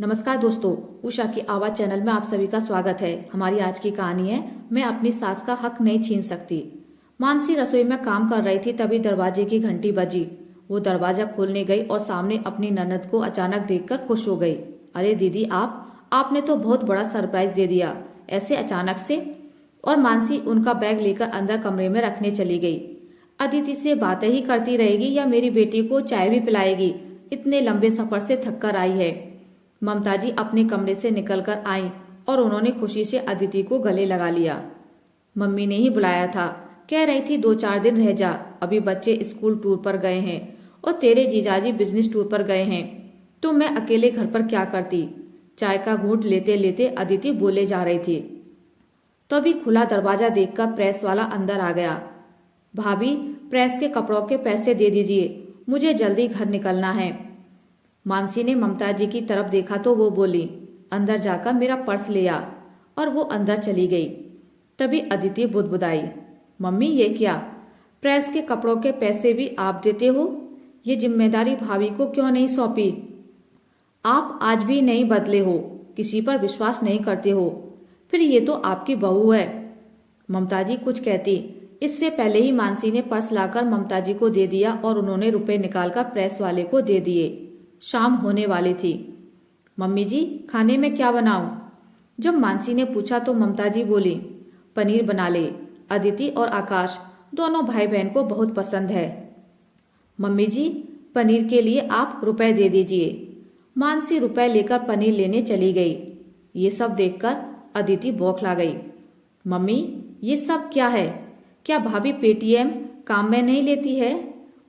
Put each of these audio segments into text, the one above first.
नमस्कार दोस्तों, उषा की आवाज चैनल में आप सभी का स्वागत है। हमारी आज की कहानी है मैं अपनी सास का हक नहीं छीन सकती। मानसी रसोई में काम कर रही थी, तभी दरवाजे की घंटी बजी। वो दरवाजा खोलने गई और सामने अपनी ननद को अचानक देखकर खुश हो गई। अरे दीदी, आपने तो बहुत बड़ा सरप्राइज दे दिया, ऐसे अचानक से। और मानसी उनका बैग लेकर अंदर कमरे में रखने चली गई। अदिति से बातें ही करती रहेगी या मेरी बेटी को चाय भी पिलाएगी? इतने लंबे सफर से थक कर आई है। ममता जी अपने कमरे से निकलकर आईं और उन्होंने खुशी से अदिति को गले लगा लिया। मम्मी ने ही बुलाया था, कह रही थी 2-4 दिन रह जा, अभी बच्चे स्कूल टूर पर गए हैं और तेरे जीजाजी बिजनेस टूर पर गए हैं, तो मैं अकेले घर पर क्या करती। चाय का घूंट लेते लेते अदिति बोले जा रही थी। तो अभी खुला दरवाजा देखकर प्रेस वाला अंदर आ गया। भाभी, प्रेस के कपड़ों के पैसे दे दीजिए, मुझे जल्दी घर निकलना है। मानसी ने ममता जी की तरफ देखा तो वो बोली, अंदर जाकर मेरा पर्स ले आ। और वो अंदर चली गई। तभी अदिति बुदबुदाई, मम्मी ये क्या, प्रेस के कपड़ों के पैसे भी आप देते हो? ये जिम्मेदारी भाभी को क्यों नहीं सौंपी? आप आज भी नहीं बदले हो, किसी पर विश्वास नहीं करते हो, फिर ये तो आपकी बहू है। ममता जी कुछ कहती, इससे पहले ही मानसी ने पर्स लाकर ममता जी को दे दिया और उन्होंने रुपए निकालकर प्रेस वाले को दे दिए। शाम होने वाली थी। मम्मी जी, खाने में क्या बनाऊं? जब मानसी ने पूछा तो ममता जी बोली, पनीर बना ले, अदिति और आकाश दोनों भाई बहन को बहुत पसंद है। मम्मी जी, पनीर के लिए आप रुपए दे दीजिए। मानसी रुपए लेकर पनीर लेने चली गई। ये सब देखकर अदिति बौखला गई। मम्मी, ये सब क्या है? क्या भाभी पेटीएम काम में नहीं लेती है?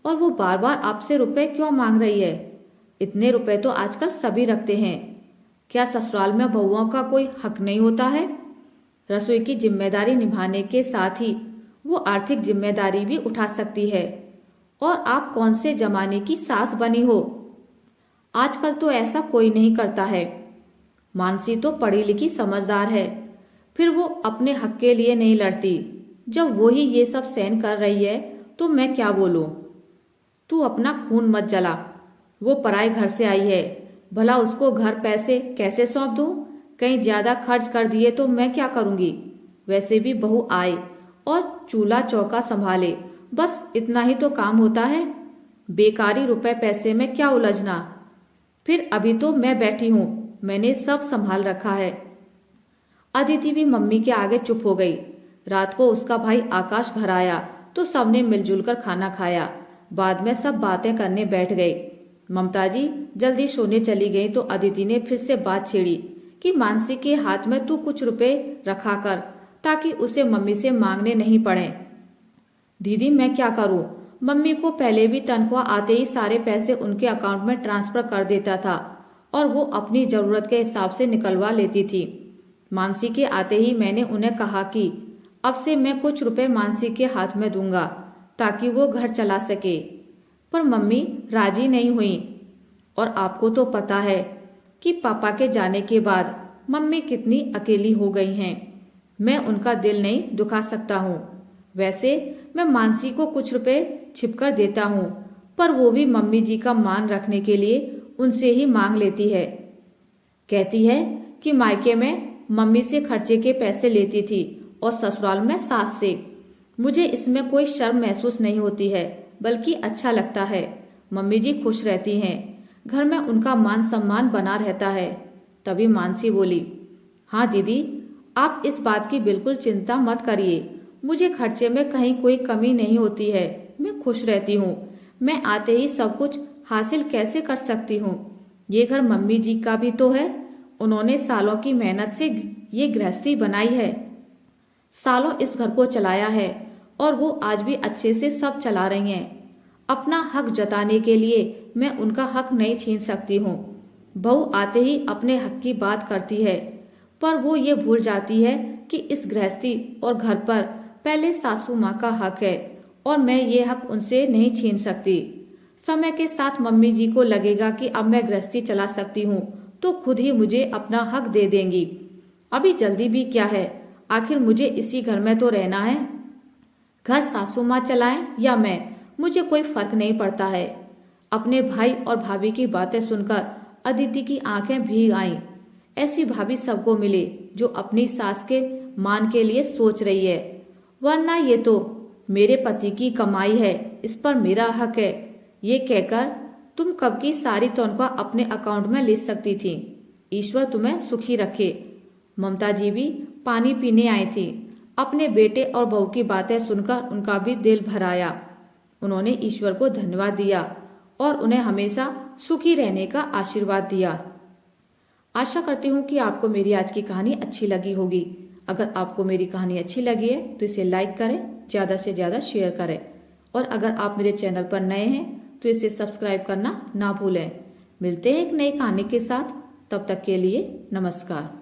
और वो बार बार आपसे रुपए क्यों मांग रही है? इतने रुपए तो आजकल सभी रखते हैं। क्या ससुराल में बहुओं का कोई हक नहीं होता है? रसोई की जिम्मेदारी निभाने के साथ ही वो आर्थिक जिम्मेदारी भी उठा सकती है। और आप कौन से जमाने की सास बनी हो? आजकल तो ऐसा कोई नहीं करता है। मानसी तो पढ़ी लिखी समझदार है, फिर वो अपने हक के लिए नहीं लड़ती। जब वो ही ये सब सहन कर रही है तो मैं क्या बोलूं? तू अपना खून मत जला, वो पराए घर से आई है, भला उसको घर पैसे कैसे सौंप दूं? कहीं ज्यादा खर्च कर दिए तो मैं क्या करूंगी? वैसे भी बहू आए और चूल्हा चौका संभाले, बस इतना ही तो काम होता है। बेकारी रुपए पैसे में क्या उलझना? फिर अभी तो मैं बैठी हूं, मैंने सब संभाल रखा है। अदिति भी मम्मी के आगे चुप हो गई। रात को उसका भाई आकाश घर आया तो सबने मिलजुल कर खाना खाया। बाद में सब बातें करने बैठ गए। ममता जी जल्दी सोने चली गई तो अदिति ने फिर से बात छेड़ी कि मानसी के हाथ में तू कुछ रुपए रखा कर, ताकि उसे मम्मी से मांगने नहीं पड़े। दीदी मैं क्या करूं? मम्मी को पहले भी तनख्वाह आते ही सारे पैसे उनके अकाउंट में ट्रांसफर कर देता था और वो अपनी जरूरत के हिसाब से निकलवा लेती थी। मानसी के आते ही मैंने उन्हें कहा कि अब से मैं कुछ रुपए मानसी के हाथ में दूंगा ताकि वो घर चला सके, पर मम्मी राजी नहीं हुई। और आपको तो पता है कि पापा के जाने के बाद मम्मी कितनी अकेली हो गई हैं। मैं उनका दिल नहीं दुखा सकता हूँ। वैसे मैं मानसी को कुछ रुपए छिपकर देता हूँ, पर वो भी मम्मी जी का मान रखने के लिए उनसे ही मांग लेती है। कहती है कि मायके में मम्मी से खर्चे के पैसे लेती थी और ससुराल में सास से। मुझे इसमें कोई शर्म महसूस नहीं होती है, बल्कि अच्छा लगता है। मम्मी जी खुश रहती हैं, घर में उनका मान सम्मान बना रहता है। तभी मानसी बोली, हाँ दीदी, आप इस बात की बिल्कुल चिंता मत करिए, मुझे खर्चे में कहीं कोई कमी नहीं होती है, मैं खुश रहती हूँ। मैं आते ही सब कुछ हासिल कैसे कर सकती हूँ? ये घर मम्मी जी का भी तो है, उन्होंने सालों की मेहनत से ये गृहस्थी बनाई है, सालों इस घर को चलाया है और वो आज भी अच्छे से सब चला रही हैं। अपना हक जताने के लिए मैं उनका हक नहीं छीन सकती हूँ। बहू आते ही अपने हक की बात करती है, पर वो ये भूल जाती है कि इस गृहस्थी और घर पर पहले सासू माँ का हक है और मैं ये हक उनसे नहीं छीन सकती। समय के साथ मम्मी जी को लगेगा कि अब मैं गृहस्थी चला सकती हूँ तो खुद ही मुझे अपना हक दे देंगी। अभी जल्दी भी क्या है, आखिर मुझे इसी घर में तो रहना है। घर सासू माँ चलाएं या मैं, मुझे कोई फर्क नहीं पड़ता है। अपने भाई और भाभी की बातें सुनकर अदिति की आंखें भीग आईं। ऐसी भाभी सबको मिले जो अपनी सास के मान के लिए सोच रही है, वरना ये तो मेरे पति की कमाई है, इस पर मेरा हक है, ये कहकर तुम कब की सारी तनख्वाह अपने अकाउंट में ले सकती थी। ईश्वर तुम्हें सुखी रखे। ममता जी भी पानी पीने आई थी। अपने बेटे और बहू की बातें सुनकर उनका भी दिल भर आया। उन्होंने ईश्वर को धन्यवाद दिया और उन्हें हमेशा सुखी रहने का आशीर्वाद दिया। आशा करती हूँ कि आपको मेरी आज की कहानी अच्छी लगी होगी। अगर आपको मेरी कहानी अच्छी लगी है तो इसे लाइक करें, ज़्यादा से ज़्यादा शेयर करें, और अगर आप मेरे चैनल पर नए हैं तो इसे सब्सक्राइब करना ना भूलें। मिलते हैं एक नई कहानी के साथ, तब तक के लिए नमस्कार।